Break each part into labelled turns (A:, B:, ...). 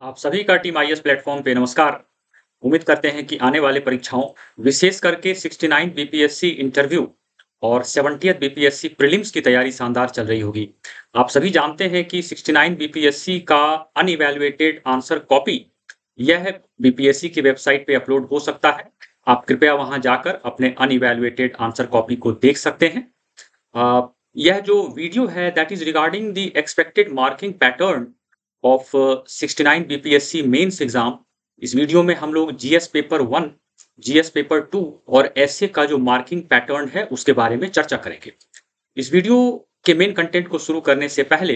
A: आप सभी का टीम आईएएस प्लेटफॉर्म पे नमस्कार। उम्मीद करते हैं कि आने वाले परीक्षाओं विशेष करके 69 बीपीएससी इंटरव्यू और 70th बीपीएससी प्रीलिम्स की तैयारी शानदार चल रही होगी। आप सभी जानते हैं कि 69 बीपीएससी का अनइवैल्यूएटेड आंसर कॉपी यह बीपीएससी की वेबसाइट पे अपलोड हो सकता है। आप कृपया वहां जाकर अपने अनइवैल्यूएटेड आंसर कॉपी को देख सकते हैं। यह जो वीडियो है that is regarding the expected marking pattern of 69 BPSC mains exam. इस वीडियो में हम लोग जीएस पेपर 1, जीएस पेपर 2 और एसए का जो मार्किंग पैटर्न है उसके बारे में चर्चा करेंगे। इस वीडियो के मेन कंटेंट को शुरू करने से पहले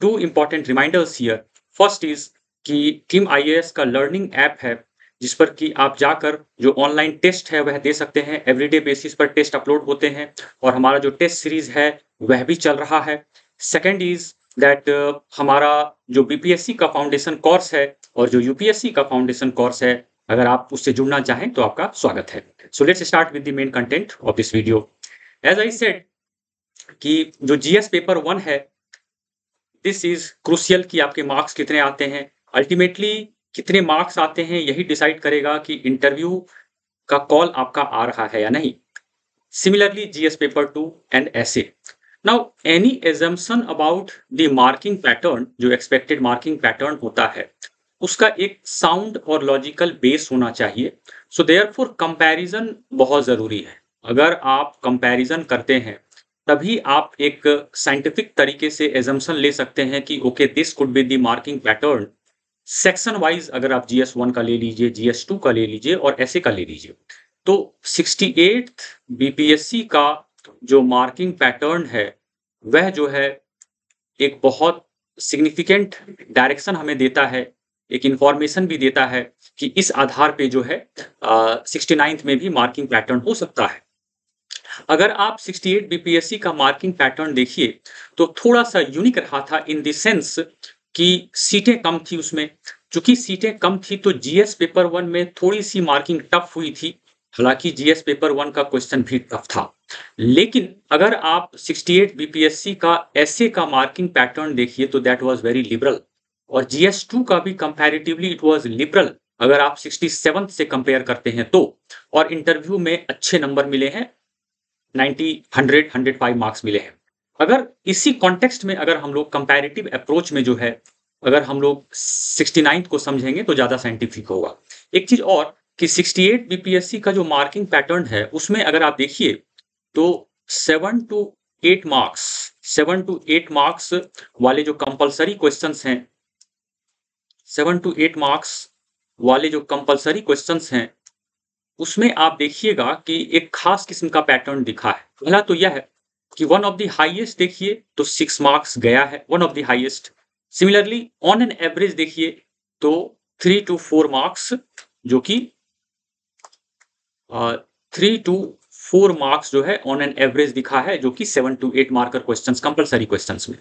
A: two important reminders here. First is कि टीम आईएएस का लर्निंग ऐप है जिस पर कि आप जाकर जो ऑनलाइन टेस्ट है वह दे सकते हैं। एवरीडे बेसिस पर टेस्ट अपलोड होते हैं और हमारा जो टेस्ट सीरीज है वह भी चल रहा है। सेकेंड इज दैट हमारा जो बीपीएससी का फाउंडेशन कोर्स है और जो यूपीएससी का फाउंडेशन कोर्स है, अगर आप उससे जुड़ना चाहें तो आपका स्वागत है। So let's start with the main content of this video. As I said कि जो जीएस पेपर 1 है, दिस इज क्रूशियल कि आपके मार्क्स कितने आते हैं। अल्टीमेटली कितने मार्क्स आते हैं यही डिसाइड करेगा कि इंटरव्यू का कॉल आपका आ रहा है या नहीं। Similarly GS paper 2 and essay. Now any assumption about the marking pattern, जो एक्सपेक्टेड मार्किंग पैटर्न होता है, उसका एक साउंड और लॉजिकल बेस होना चाहिए। सो देयरफॉर कंपैरिजन बहुत जरूरी है। अगर आप कंपैरिजन करते हैं तभी आप एक साइंटिफिक तरीके से एजम्पशन ले सकते हैं कि okay this could be the marking pattern. Section wise अगर आप जीएस 1 का ले लीजिए, जीएस 2 का ले लीजिए और ऐसे का ले लीजिए, तो 68th बीपीएससी का जो मार्किंग पैटर्न है वह जो है एक बहुत सिग्निफिकेंट डायरेक्शन हमें देता है, एक इंफॉर्मेशन भी देता है कि इस आधार पे जो है 69th में भी मार्किंग पैटर्न हो सकता है। अगर आप 68 बीपीएससी का मार्किंग पैटर्न देखिए तो थोड़ा सा यूनिक रहा था इन द सेंस कि सीटें कम थी उसमें। चूंकि सीटें कम थी तो जीएस पेपर 1 में थोड़ी सी मार्किंग टफ हुई थी। हालांकि जीएस पेपर 1 का क्वेश्चन भी टफ था, लेकिन अगर आप 68 बीपीएससी का एसए का मार्किंग पैटर्न देखिए तो दैट वाज वेरी लिबरल और जीएस 2 का भी कंपैरेटिवली इट वाज लिबरल अगर आप 67 से कंपेयर करते हैं तो। और इंटरव्यू में अच्छे नंबर मिले हैं, 90, 100, 105 मार्क्स मिले हैं। अगर इसी कॉन्टेक्स्ट में अगर हम लोग कंपैरेटिव अप्रोच में जो है अगर हम लोग 69 को समझेंगे तो ज्यादा साइंटिफिक होगा। एक चीज और कि 68 बीपीएससी का जो मार्किंग पैटर्न है उसमें अगर आप देखिए तो 7 टू 8 मार्क्स 7 टू 8 मार्क्स वाले जो कंपलसरी क्वेश्चंस हैं 7 टू 8 मार्क्स वाले जो कंपलसरी क्वेश्चंस हैं उसमें आप देखिएगा कि एक खास किस्म का पैटर्न दिखा है। पहला तो यह है कि वन ऑफ द हाईएस्ट देखिए तो 6 मार्क्स गया है, one of the highest. Similarly on an average देखिए तो 3 टू 4 मार्क्स, जो कि 3 टू 4 मार्क्स जो है ऑन एन एवरेज दिखा है, जो कि 7 to 8 marker questions compulsory questions में।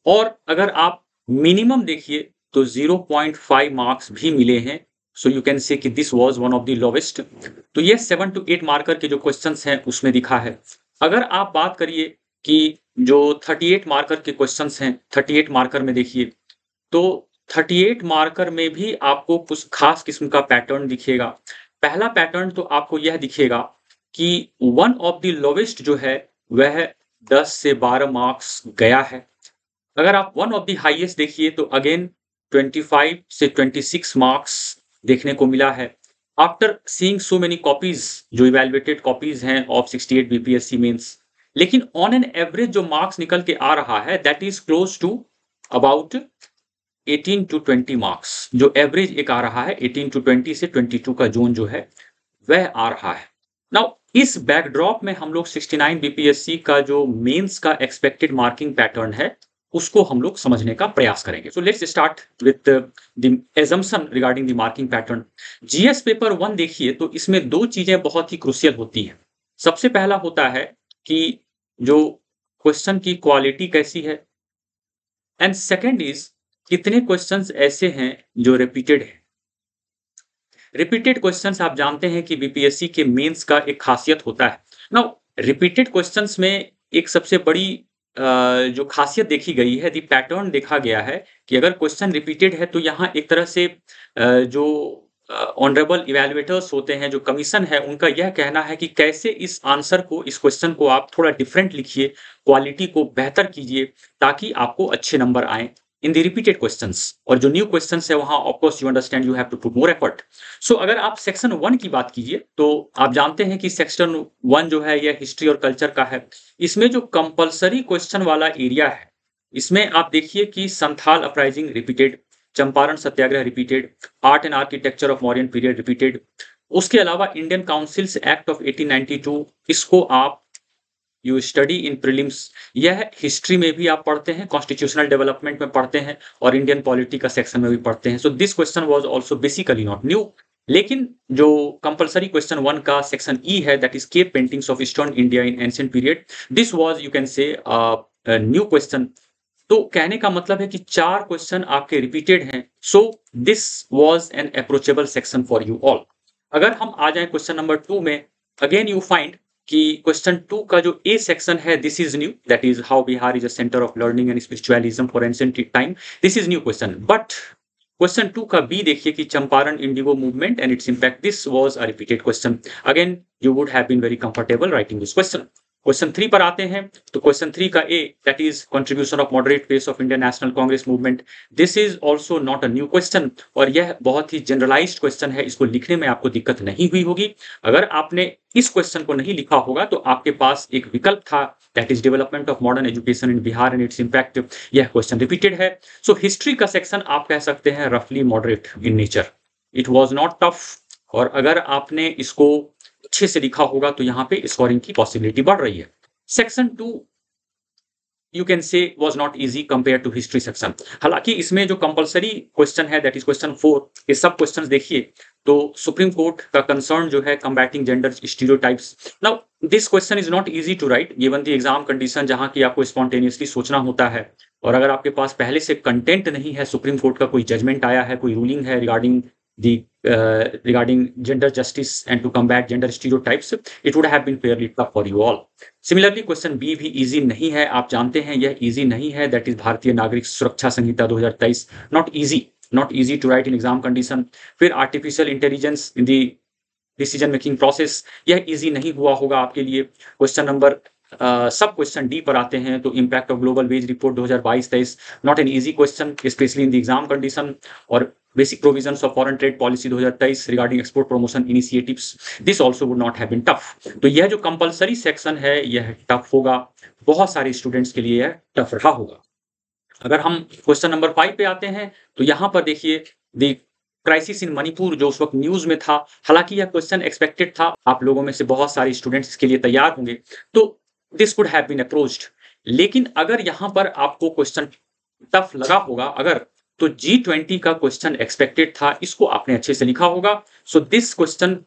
A: और अगर आप मिनिमम देखिए तो 0.5 मार्क्स भी मिले हैं। सो यू कैन से कि this was one of the lowest. तो ये 7 टू 8 मार्कर के जो क्वेश्चंस हैं उसमें दिखा है। अगर आप बात करिए कि जो 38 मार्कर के क्वेश्चंस हैं, 38 मार्कर में देखिए तो 38 मार्कर में भी आपको कुछ खास किस्म का पैटर्न दिखेगा। पहला पैटर्न तो आपको यह दिखेगा कि वन ऑफ द लोवेस्ट जो है वह 10 से 12 मार्क्स गया है। अगर आप वन ऑफ द हाईएस्ट देखिए तो अगेन 25 से 26 मार्क्स देखने को मिला है। After seeing so many copies, जो इवैल्यूएटेड कॉपीज हैं ऑफ 68 बीपीएससी मेंस, लेकिन ऑन एन एवरेज जो मार्क्स निकल के आ रहा है that is close to about 18 to 20 marks. जो एवरेज एक आ रहा है 18 टू 20 से 22 का जोन जो है वह आ रहा है। नाउ इस बैकड्रॉप में हम लोग 69 बीपीएससी का जो मेंस का एक्सपेक्टेड मार्किंग पैटर्न है उसको हम लोग समझने का प्रयास करेंगे। सो let's start with the assumption regarding the marking pattern. GS paper 1 देखिए तो इसमें दो चीजें बहुत ही क्रूशियल होती हैं। सबसे पहला होता है कि जो क्वेश्चन की क्वालिटी कैसी है, एंड सेकेंड इज कितने क्वेश्चंस ऐसे हैं जो रिपीटेड है। रिपीटेड क्वेश्चंस आप जानते हैं कि बीपीएससी के मेंस का एक खासियत होता है। नाउ रिपीटेड क्वेश्चंस में एक सबसे बड़ी जो खासियत देखी गई है, द पैटर्न देखा गया है कि अगर क्वेश्चन रिपीटेड है तो यहाँ एक तरह से जो ऑनरेबल इवैल्यूएटर्स होते हैं, जो कमीशन है, उनका यह कहना है कि कैसे इस आंसर को, इस क्वेश्चन को आप थोड़ा डिफरेंट लिखिए, क्वालिटी को बेहतर कीजिए ताकि आपको अच्छे नंबर आएँ इन द रिपीटेड क्वेश्चंस। और जो न्यू क्वेश्चंस है वहाँ of course you understand you have to put more effort. So अगर आप सेक्शन 1 की बात कीजिए तो आप जानते हैं कि सेक्शन 1 जो है यह हिस्ट्री और कल्चर का है। इसमें जो कंपल्सरी क्वेश्चन वाला एरिया है, इसमें आप देखिए कि Santhal uprising repeated, Champaran Satyagraha repeated, art and architecture of Mauryan period repeated. उसके अलावा इंडियन काउंसिल्स एक्ट ऑफ 1892, इसको आप यू स्टडी इन प्रीलिम्स। यह हिस्ट्री में भी आप पढ़ते हैं, कॉन्स्टिट्यूशनल डेवलपमेंट में पढ़ते हैं और इंडियन पॉलिटी का सेक्शन में भी पढ़ते हैं। So this question was also basically not new. लेकिन जो कंपल्सरी क्वेश्चन 1 का सेक्शन ई है, that is cave paintings of eastern India in ancient period, this was you can से न्यू क्वेश्चन। तो कहने का मतलब है कि 4 क्वेश्चन आपके रिपीटेड हैं। So this was an approachable section for you all. अगर हम आ जाएं क्वेश्चन नंबर 2 में, अगेन यू फाइंड कि क्वेश्चन 2 का जो ए सेक्शन है, this is new, that is how Bihar is a centre of learning and spiritualism for ancient time. This is new question. But question 2 का B देखिए कि Champaran Indigo movement and it's impact, this was a repeated question. Again you would have been very comfortable writing this question. Question 3 पर आते हैं तो question 3 का A, that is contribution of moderate phase of Indian National Congress movement. This is also not a new question और यह बहुत ही generalised question है। इसको लिखने में आपको दिक्कत नहीं हुई होगी। अगर आपने इस क्वेश्चन को नहीं लिखा होगा तो आपके पास एक विकल्प था, that is development of modern education in Bihar and it's impact. यह क्वेश्चन रिपीटेड है। सो हिस्ट्री का सेक्शन आप कह सकते हैं रफली moderate in nature, it was not tough. और अगर आपने इसको अच्छे से लिखा होगा तो यहाँ पे स्कोरिंग की पॉसिबिलिटी बढ़ रही है। Section 2 you can say was not easy compare to history section. हालांकि इसमें जो कंपलसरी क्वेश्चन है, दैट इज क्वेश्चन 4, ये सब क्वेश्चंस देखिए तो सुप्रीम कोर्ट का कंसर्न जो है combating gender stereotypes. Now this question is not easy to write given the exam condition, जहां की आपको स्पॉन्टेनियसली सोचना होता है। और अगर आपके पास पहले से कंटेंट नहीं है, सुप्रीम कोर्ट का कोई जजमेंट आया है, कोई रूलिंग है regarding the regarding gender justice and to combat gender stereotypes, it would have been fairly tough for you all. Similarly, question B भी इजी नहीं है, आप जानते हैं यह इजी नहीं है, that is Bharatiya Nagarik Suraksha Sanhita 2023, not easy to write in exam condition. फिर artificial intelligence in the decision making process, यह इजी नहीं हुआ होगा आपके लिए। Question number sub question D पर आते हैं तो impact of global wage report 2022-23, not an easy question especially in the exam condition. और basic provisions of foreign trade policy 2023 regarding export promotion initiatives, this also would not have been tough. तो यह जो compulsory section है यह tough होगा, बहुत सारे students के लिए यह टफ रहा होगा। अगर हम क्वेश्चन नंबर 5 पे आते हैं तो यहाँ पर देखिए द क्राइसिस इन मणिपुर, जो उस वक्त न्यूज में था। हालांकि यह क्वेश्चन एक्सपेक्टेड था, आप लोगों में से बहुत सारे स्टूडेंट्स इसके लिए तैयार होंगे, तो this could have been approached. लेकिन अगर यहाँ पर आपको क्वेश्चन टफ लगा होगा अगर, तो G20 का क्वेश्चन एक्सपेक्टेड था, इसको आपने अच्छे से लिखा होगा। So this question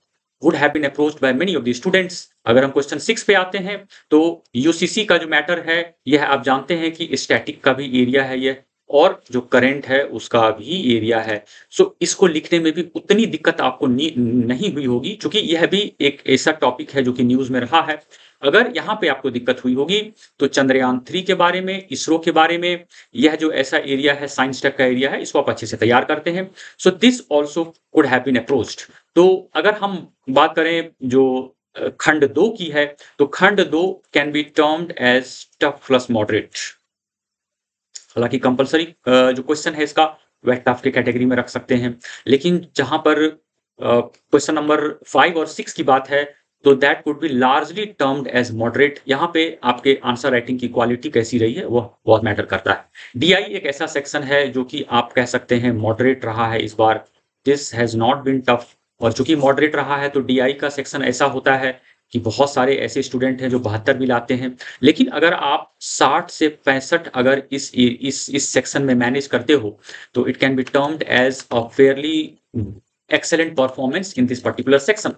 A: would have been approached by many of the students. अगर हम क्वेश्चन 6 पे आते हैं तो यूसीसी का जो मैटर है, यह आप जानते हैं कि स्टैटिक का भी एरिया है यह, और जो करंट है उसका भी एरिया है। सो इसको लिखने में भी उतनी दिक्कत आपको नहीं हुई होगी, क्योंकि यह भी एक ऐसा टॉपिक है जो कि न्यूज में रहा है। अगर यहाँ पे आपको दिक्कत हुई होगी तो चंद्रयान 3 के बारे में, इसरो के बारे में, यह जो ऐसा एरिया है, साइंस टेक का एरिया है, इसको आप अच्छे से तैयार करते हैं। So this also could have been approached. तो अगर हम बात करें जो खंड 2 की है, तो खंड 2 can be termed as tough plus moderate. हालांकि कंपलसरी जो क्वेश्चन है इसका वह टफ के कैटेगरी में रख सकते हैं, लेकिन जहां पर क्वेश्चन नंबर 5 और 6 की बात है तो that would be largely termed as moderate. यहाँ पे आपके आंसर राइटिंग की क्वालिटी कैसी रही है वह बहुत मैटर करता है। डीआई एक ऐसा सेक्शन है जो कि आप कह सकते हैं मॉडरेट रहा है इस बार, this has not been tough. और चूंकि मॉडरेट रहा है तो डीआई का सेक्शन ऐसा होता है कि बहुत सारे ऐसे स्टूडेंट हैं जो 72 भी लाते हैं, लेकिन अगर आप 60 से 65 अगर इस सेक्शन में मैनेज करते हो तो it can be termed as a fairly excellent performance in this particular section.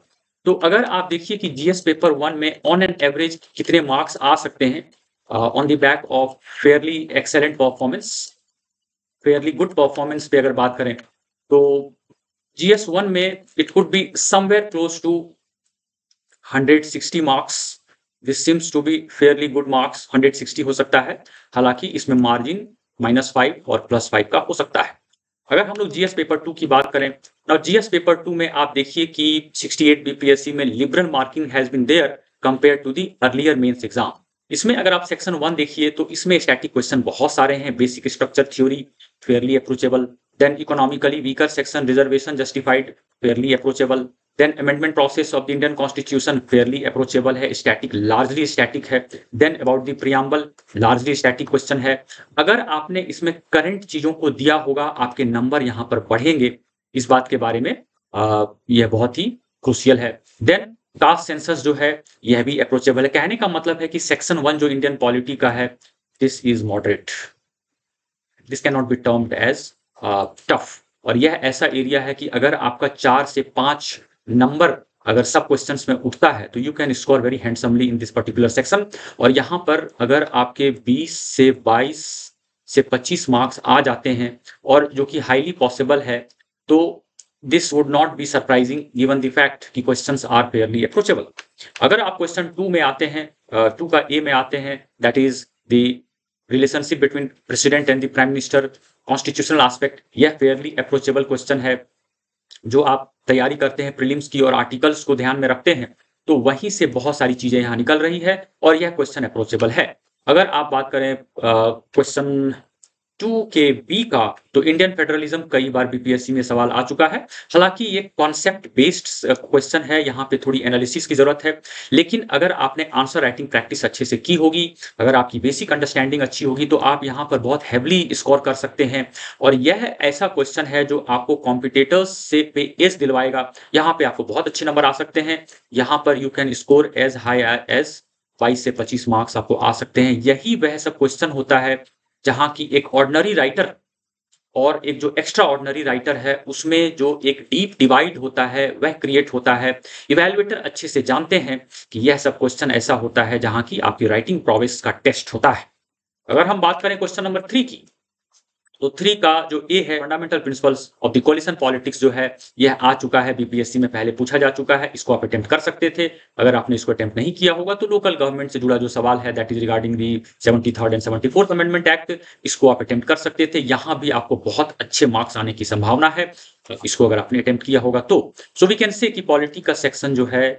A: तो अगर आप देखिए कि जीएस पेपर 1 में ऑन एन एवरेज कितने मार्क्स आ सकते हैं on the back of fairly excellent performance, fairly good performance पे अगर बात करें तो जीएस 1 में it could be somewhere close to 160 marks, this seems to be fairly good marks, 160 हो सकता है, हालांकि इसमें मार्जिन -5 और +5 का हो सकता है। अगर हम लोग जीएस पेपर 2 की बात करें, नाउ जीएस पेपर 2 में आप देखिए कि 68 बीपीएससी में liberal marking has been there compare to the earlier mains exam. इसमें अगर आप सेक्शन 1 देखिए तो इसमें स्टैटिक क्वेश्चन बहुत सारे हैं, basic structure theory fairly approachable, then economically weaker section reservation justified fairly approachable, then amendment process of the Indian constitution fairly approachable है, स्टैटिक लार्जली स्टैटिक है, then about the preamble largely static question है। अगर आपने इसमें current चीजों को दिया होगा आपके नंबर यहां पर बढ़ेंगे, इस बात के बारे में यह बहुत ही क्रूशियल है। देन कास्ट सेंसस जो है यह भी अप्रोचेबल है। कहने का मतलब है कि सेक्शन 1 जो इंडियन पॉलिटी का है, this is moderate, this can not be termed as tough. और यह ऐसा एरिया है कि अगर आपका 4 से 5 नंबर अगर सब क्वेश्चंस में उठता है तो you can score very handsomely in this particular section. और यहाँ पर अगर आपके 20 से 22 से 25 मार्क्स आ जाते हैं, और जो कि हाईली पॉसिबल है, तो this would not be surprising given the fact कि क्वेश्चंस आर फेयरली अप्रोचेबल। अगर आप क्वेश्चन 2 में आते हैं, 2 का ए में आते हैं, that is the relationship between president and the prime minister, constitutional aspect, यह फेयरली अप्रोचेबल क्वेश्चन है। जो आप तैयारी करते हैं प्रीलिम्स की और आर्टिकल्स को ध्यान में रखते हैं, तो वहीं से बहुत सारी चीजें यहां निकल रही है और यह क्वेश्चन अप्रोचेबल है। अगर आप बात करें क्वेश्चन 2 के बी का, तो इंडियन फेडरलिज्म कई बार बीपीएससी में सवाल आ चुका है। हालांकि ये कॉन्सेप्ट बेस्ड क्वेश्चन है, यहाँ पे थोड़ी एनालिसिस की जरूरत है, लेकिन अगर आपने आंसर राइटिंग प्रैक्टिस अच्छे से की होगी, अगर आपकी बेसिक अंडरस्टैंडिंग अच्छी होगी, तो आप यहाँ पर बहुत हैवली स्कोर कर सकते हैं। और यह ऐसा क्वेश्चन है जो आपको कॉम्पिटिटर्स से पे एज दिलवाएगा। यहाँ पे आपको बहुत अच्छे नंबर आ सकते हैं, यहाँ पर you can score as high as 22 से 25 मार्क्स आपको आ सकते हैं। यही वह सब क्वेश्चन होता है जहां की एक ऑर्डिनरी राइटर और एक जो एक्स्ट्रा ऑर्डिनरी राइटर है, उसमें जो एक डीप डिवाइड होता है वह क्रिएट होता है। इवैल्यूएटर अच्छे से जानते हैं कि यह सब क्वेश्चन ऐसा होता है जहां की आपकी राइटिंग प्रोग्रेस का टेस्ट होता है। अगर हम बात करें क्वेश्चन नंबर 3 की, तो 3 का जो ए है, fundamental principles of the coalition politics, जो है यह आ चुका है, बीपीएससी में पहले पूछा जा चुका है, इसको आप अटेम्प्ट कर सकते थे। अगर आपने इसको अटेम्प्ट नहीं किया होगा तो लोकल गवर्नमेंट से जुड़ा जो सवाल है, that is regarding the 73rd and 74th amendment act, इसको आप अटेम्प्ट कर सकते थे। यहां भी आपको बहुत अच्छे मार्क्स आने की संभावना है इसको अगर आपने अटेम्प्ट किया होगा तो। सो वी कैन से कि पॉलिटी का सेक्शन जो है,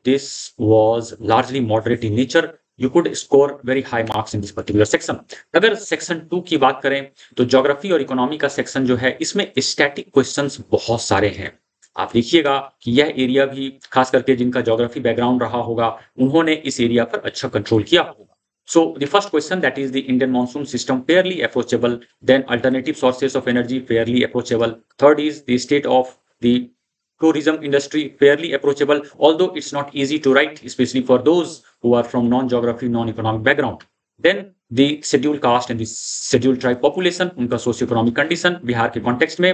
A: this was largely moderate in nature, you could score very high marks in this particular section। अगर सेक्शन 2 की बात करें, तो ज्योग्राफी और इकोनॉमी का सेक्शन जो है, इसमें स्टैटिक क्वेश्चंस बहुत सारे हैं। आप देखिएगा कि यह एरिया भी, खास करके जिनका ज्योग्राफी बैकग्राउंड रहा होगा, उन्होंने इस एरिया पर अच्छा कंट्रोल किया होगा। So the first question, that is the Indian monsoon system, fairly approachable. Then alternative sources of energy, fairly approachable. Third is the state of the tourism industry, fairly approachable, although it's not easy to write, especially for those who are from non-geography, non-economic background. Then the scheduled caste and the scheduled tribe population, उनका socio-economic condition Bihar के context में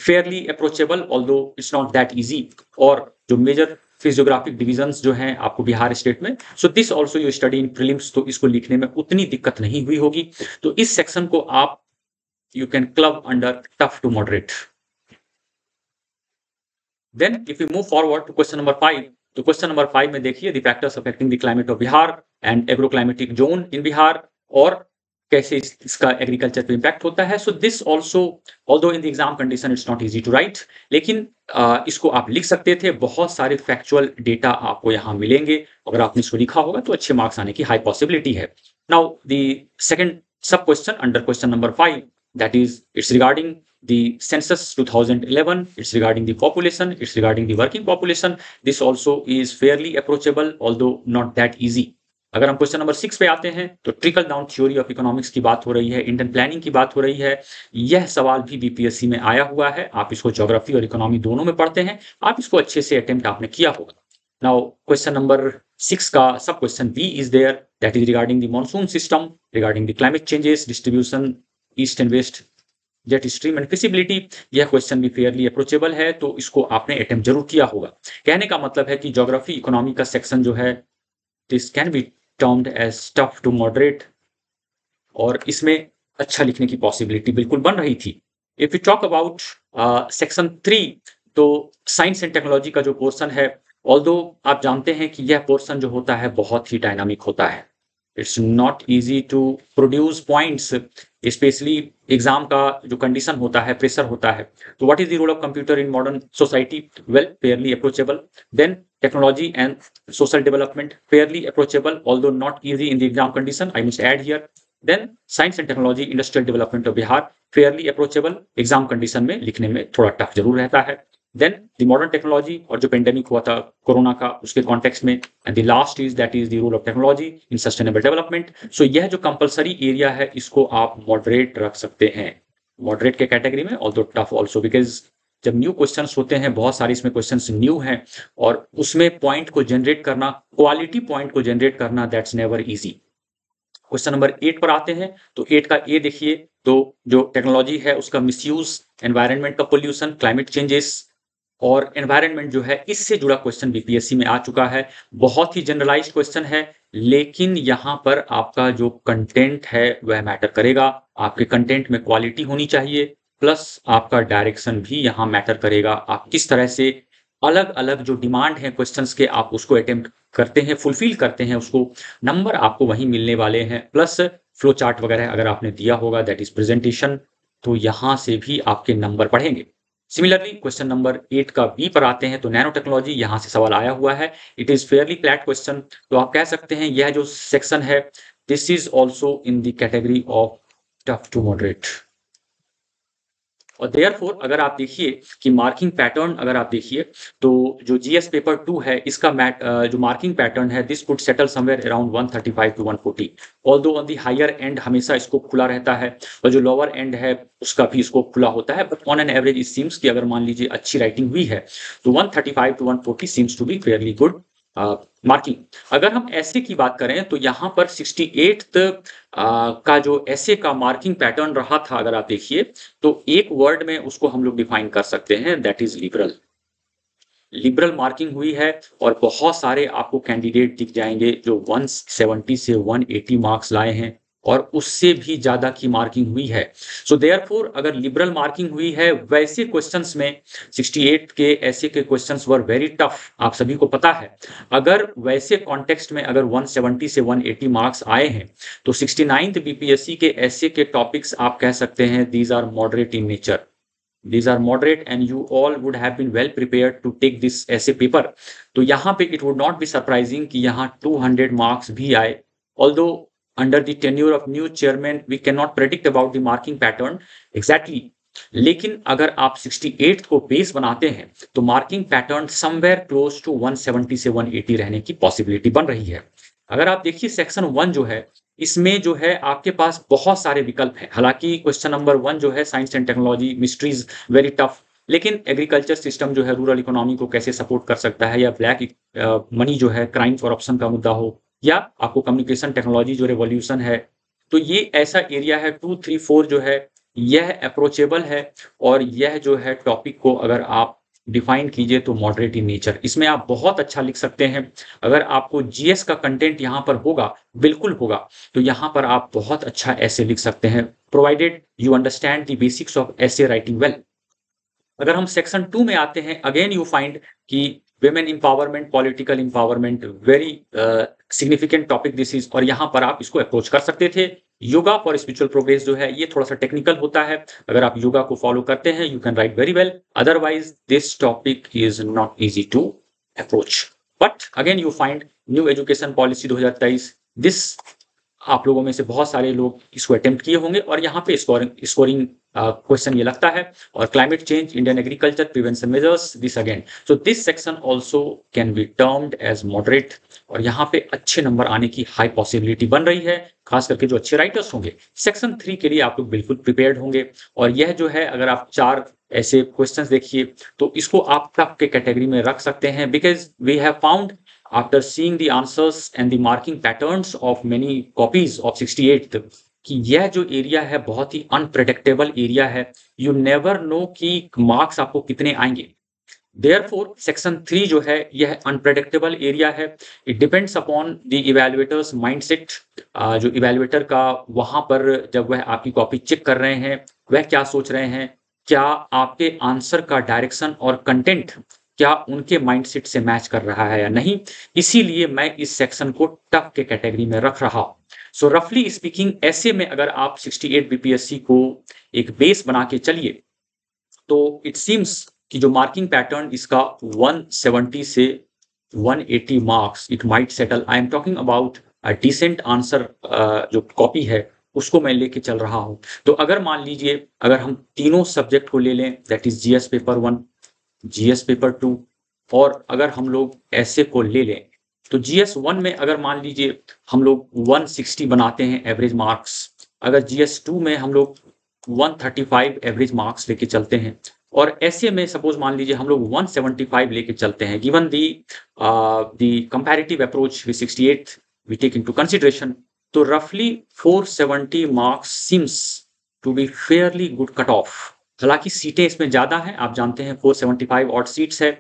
A: fairly approachable, although it's not that easy. और जो major physiographic divisions जो हैं आपको Bihar state में, सो this also you study in prelims, तो इसको लिखने में उतनी दिक्कत नहीं हुई होगी। तो इस सेक्शन को आप you can club under tough to moderate. Then if we move forward to question number 5, तो क्वेश्चन नंबर 5 में देखिए the factors affecting the climate of Bihar and agroclimatic zone in Bihar, और कैसे इसका एग्रीकल्चर पे इम्पैक्ट होता है। So this also, although in the exam condition it's not easy to write, लेकिन इसको आप लिख सकते थे। बहुत सारे फैक्चुअल डेटा आपको यहाँ मिलेंगे, अगर आपने इसको लिखा होगा तो अच्छे मार्क्स आने की हाई पॉसिबिलिटी है। नाउ द सेकंड सब question under question number 5, that is it's regarding the census 2011, it's regarding the population, it's regarding the working population. This also is fairly approachable, although not that easy. अगर हम question number 6 पे आते हैं, तो trickle down theory of economics की बात हो रही है, इंडियन प्लानिंग की बात हो रही है। यह सवाल भी बीपीएससी में आया हुआ है, आप इसको ज्योग्राफी और इकोनॉमी दोनों में पढ़ते हैं, आप इसको अच्छे से अटेम्प्ट आपने किया होगा। नाउ क्वेश्चन नंबर 6 का sub question B is there, that is regarding the monsoon system, regarding the climate changes, distribution east and west jet stream and feasibility. यह क्वेश्चन भी फेयरली अप्रोचेबल है, तो इसको आपने अटेम्प्ट जरूर किया होगा। कहने का मतलब है कि ज्योग्राफी इकोनॉमी का सेक्शन जो है, this can be termed as tough to moderate, और इसमें अच्छा लिखने की पॉसिबिलिटी बिल्कुल बन रही थी। If you talk about section 3, तो साइंस एंड टेक्नोलॉजी का जो पोर्शन है, ऑल्दो आप जानते हैं कि यह पोर्शन जो होता है बहुत ही डायनामिक होता है। It's not easy to produce points, specially exam का जो कंडीशन होता है, प्रेशर होता है। तो what is the role of computer in modern society? Well, fairly approachable. Then technology and social development, fairly approachable although not easy in the exam condition, I must add here. Then science and technology, industrial development of Bihar, fairly approachable, exam condition में लिखने में थोड़ा tough जरूर रहता है। Then the modern technology, और जो pandemic हुआ था कोरोना का, उसके कॉन्टेक्स्ट में। And the last is that is the role of technology in sustainable development. So यह जो कंपलसरी एरिया है इसको आप मॉडरेट रख सकते हैं, मॉडरेट के कैटेगरी में, ऑल्दो टफ ऑल्सो, बिकॉज जब न्यू क्वेश्चंस होते हैं, बहुत सारे इसमें क्वेश्चंस न्यू हैं, और उसमें पॉइंट को जनरेट करना, क्वालिटी पॉइंट को जनरेट करना, that's never easy. Question number 8 पर आते हैं। तो 8 का ए देखिए, तो जो टेक्नोलॉजी है उसका मिसयूज, एनवायरनमेंट का पोल्यूशन, क्लाइमेट चेंजेस और एनवायरनमेंट जो है, इससे जुड़ा क्वेश्चन बीपीएससी में आ चुका है। बहुत ही जनरलाइज्ड क्वेश्चन है, लेकिन यहाँ पर आपका जो कंटेंट है वह मैटर करेगा। आपके कंटेंट में क्वालिटी होनी चाहिए, प्लस आपका डायरेक्शन भी यहाँ मैटर करेगा। आप किस तरह से अलग अलग जो डिमांड है क्वेश्चंस के, आप उसको अटेम्प्ट करते हैं, फुलफिल करते हैं, उसको नंबर आपको वहीं मिलने वाले हैं। प्लस फ्लो चार्ट वगैरह अगर आपने दिया होगा, दैट इज प्रेजेंटेशन, तो यहाँ से भी आपके नंबर बढ़ेंगे। सिमिलरली क्वेश्चन नंबर 8 का बी पर आते हैं। तो नैनो टेक्नोलॉजी, यहाँ से सवाल आया हुआ है। It is fairly flat question, तो आप कह सकते हैं यह जो सेक्शन है, this is also in the category of tough to moderate. और देयरफॉर अगर आप देखिए कि मार्किंग पैटर्न, अगर आप देखिए तो जो जीएस पेपर 2 है, इसका जो मार्किंग पैटर्न है, this could settle somewhere around 135 to 140। Although on the higher end हमेशा स्कोप खुला रहता है, और जो लोअर एंड है उसका भी स्कोप खुला होता है। But on an average it seems कि अगर मान लीजिए अच्छी राइटिंग हुई है तो 135 to 140 seems to be fairly good marking. अगर हम ऐसे की बात करें तो यहाँ पर 68th का जो ऐसे का मार्किंग पैटर्न रहा था, अगर आप देखिए तो एक वर्ड में उसको हम लोग डिफाइन कर सकते हैं, that is liberal. Liberal marking हुई है, और बहुत सारे आपको कैंडिडेट दिख जाएंगे जो 170 से 180 मार्क्स लाए हैं, और उससे भी ज्यादा की मार्किंग हुई है। सो देयरफॉर अगर लिबरल मार्किंग हुई है, वैसे क्वेश्चंस में 68 के ऐसे के क्वेश्चंस वर वेरी टफ, आप सभी को पता है। अगर वैसे कॉन्टेक्स्ट में अगर 170 से 180 मार्क्स आए हैं, तो 69th बीपीएससी के ऐसे के टॉपिक्स आप कह सकते हैं these are moderate in nature, these are moderate, and you all would have been well prepared to take this essay paper। तो यहाँ पे it would not be surprising कि यहाँ 200 marks भी आए, although under the tenure of new chairman we cannot predict about the marking pattern exactly। लेकिन अगर आप 68 को बेस बनाते हैं तो marking pattern somewhere close to 170 से 180 रहने की पॉसिबिलिटी बन रही है। अगर आप देखिए सेक्शन 1 जो है, इसमें जो है आपके पास बहुत सारे विकल्प हैं। हालांकि क्वेश्चन नंबर 1 जो है science and technology, mysteries very tough, लेकिन एग्रीकल्चर सिस्टम जो है रूरल इकोनॉमी को कैसे सपोर्ट कर सकता है, या ब्लैक मनी जो है क्राइम करप्शन का मुद्दा हो, या आपको कम्युनिकेशन टेक्नोलॉजी जो रेवोल्यूशन है, तो ये ऐसा एरिया है 2, 3, 4 जो है यह अप्रोचेबल है। और यह जो है टॉपिक को अगर आप डिफाइन कीजिए तो मॉडरेट इन नेचर, इसमें आप बहुत अच्छा लिख सकते हैं। अगर आपको जीएस का कंटेंट यहाँ पर होगा, बिल्कुल होगा, तो यहाँ पर आप बहुत अच्छा ऐसे लिख सकते हैं, provided you understand the basics of ऐसे राइटिंग वेल। अगर हम सेक्शन 2 में आते हैं, अगेन यू फाइंड कि women empowerment, political empowerment, very significant topic this is, और यहाँ पर आप इसको अप्रोच कर सकते थे। योगा फॉर स्पिरिचुअल प्रोग्रेस जो है ये थोड़ा सा टेक्निकल होता है, अगर आप योगा को फॉलो करते हैं you can write very well, otherwise this topic is not easy to approach. But again you find new education policy 2023, this आप लोगों में से बहुत सारे लोग इसको अटेम्प्ट किए होंगे, और यहाँ पे स्कोरिंग क्वेश्चन ये लगता है। और climate change, Indian agriculture, prevention measures, this again, so this section also can be termed as moderate, और यहाँ पे अच्छे नंबर आने की हाई पॉसिबिलिटी बन रही है, खास करके जो अच्छे राइटर्स होंगे। सेक्शन 3 के लिए आप लोग बिल्कुल प्रिपेयर्ड होंगे, और यह जो है अगर आप 4 ऐसे क्वेश्चंस देखिए तो इसको आप टफ के कैटेगरी में रख सकते हैं, because we have found after seeing the answers and the marking patterns of many copies of 68th कि यह जो एरिया है बहुत ही अनप्रेडिक्टेबल एरिया है, यू नेवर नो कि मार्क्स आपको कितने आएंगे। देयरफॉर सेक्शन 3 जो है यह अनप्रेडिक्टेबल एरिया है, it depends upon the evaluators mindset. जो इवैल्यूएटर का वहां पर जब वह आपकी कॉपी चेक कर रहे हैं, वह क्या सोच रहे हैं, क्या आपके आंसर का डायरेक्शन और कंटेंट क्या उनके माइंडसेट से मैच कर रहा है या नहीं, इसीलिए मैं इस सेक्शन को टफ के कैटेगरी में रख रहा हूं। सो रफली स्पीकिंग ऐसे में अगर आप 68 बीपीएससी को एक बेस बना के चलिए तो इट सीम्स कि जो मार्किंग पैटर्न इसका 170 से 180 marks it might settle. I am talking about a decent answer, जो कॉपी है उसको मैं लेके चल रहा हूं। तो अगर मान लीजिए अगर हम तीनों सब्जेक्ट को ले लें, that is GS paper 1, GS paper 2 और अगर हम लोग ऐसे को ले लें तो जीएस 1 में अगर मान लीजिए हम लोग 160 बनाते हैं एवरेज मार्क्स, अगर जीएस 2 में हम लोग 135 एवरेज मार्क्स लेके चलते हैं और ऐसे में सपोज मान लीजिए हम लोग 175 लेके चलते हैं, given the comparative approach with 68 we take into consideration, तो रफली 470 marks seems to be fairly good cut off. हालांकि सीटें इसमें ज्यादा हैं, आप जानते हैं 475 ऑड सीट्स है,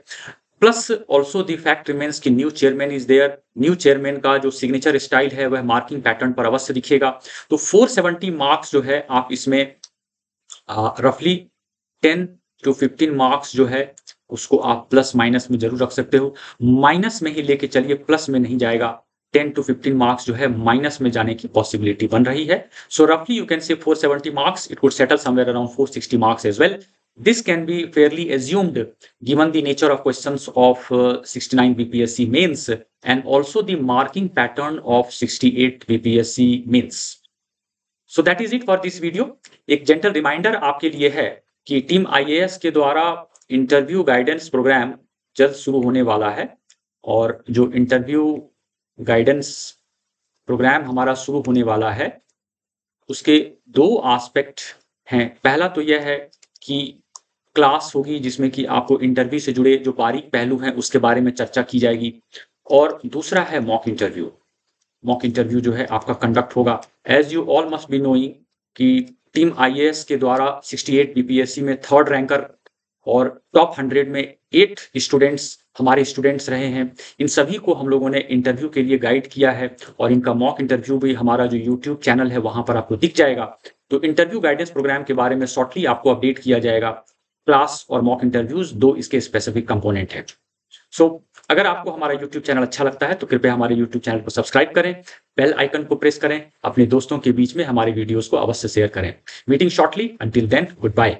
A: plus also the fact remains कि new chairman is there. New chairman का जो सिग्नेचर स्टाइल है वह मार्किंग पैटर्न पर अवश्य दिखेगा। तो 470 मार्क्स जो है आप इसमें रफली 10 to 15 मार्क्स जो है उसको आप प्लस माइनस में जरूर रख सकते हो। माइनस में ही लेके चलिए, प्लस में नहीं जाएगा। 10 to 15 मार्क्स जो है माइनस में जाने की पॉसिबिलिटी बन रही है। सो रफली you can say 470 marks, it would settle somewhere around 460 marks as well. This can be fairly assumed given the nature of questions of 69 BPSC mains and also the marking pattern of 68 BPSC mains. So that is it for this video. एक gentle reminder आपके लिए है कि team IAS के द्वारा interview guidance programme जल्द शुरू होने वाला है और जो इंटरव्यू गाइडेंस प्रोग्राम हमारा शुरू होने वाला है उसके दो एस्पेक्ट हैं। पहला तो यह है कि क्लास होगी जिसमें कि आपको इंटरव्यू से जुड़े जो बारीक पहलू हैं उसके बारे में चर्चा की जाएगी, और दूसरा है मॉक इंटरव्यू। मॉक इंटरव्यू जो है आपका कंडक्ट होगा। As you all must be knowing कि टीम आईएएस के द्वारा 68 बीपीएससी में थर्ड रैंकर और टॉप 100 में 8 स्टूडेंट्स हमारे स्टूडेंट्स रहे हैं। इन सभी को हम लोगों ने इंटरव्यू के लिए गाइड किया है और इनका मॉक इंटरव्यू भी हमारा जो यूट्यूब चैनल है वहां पर आपको दिख जाएगा। तो इंटरव्यू गाइडेंस प्रोग्राम के बारे में शॉर्टली आपको अपडेट किया जाएगा। क्लास और मॉक इंटरव्यूज दो इसके स्पेसिफिक कंपोनेंट हैं। सो अगर आपको हमारा यूट्यूब चैनल अच्छा लगता है तो कृपया हमारे यूट्यूब चैनल को सब्सक्राइब करें, बेल आइकन को प्रेस करें, अपने दोस्तों के बीच में हमारे वीडियोस को अवश्य शेयर करें। Meeting shortly, until then good bye.